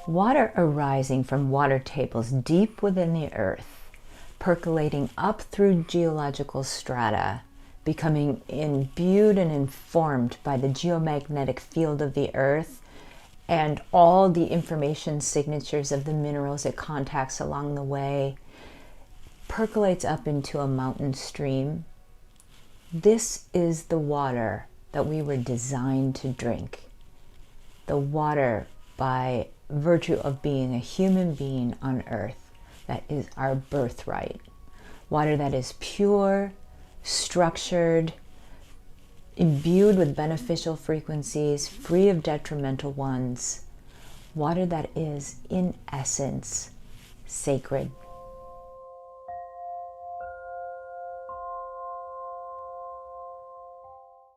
Water arising from water tables deep within the earth, percolating up through geological strata, becoming imbued and informed by the geomagnetic field of the earth and all the information signatures of the minerals it contacts along the way, percolates up into a mountain stream. This is the water that we were designed to drink. The water by virtue of being a human being on earth, that is our birthright. Water that is pure, structured, imbued with beneficial frequencies, free of detrimental ones. Water that is, in essence, sacred.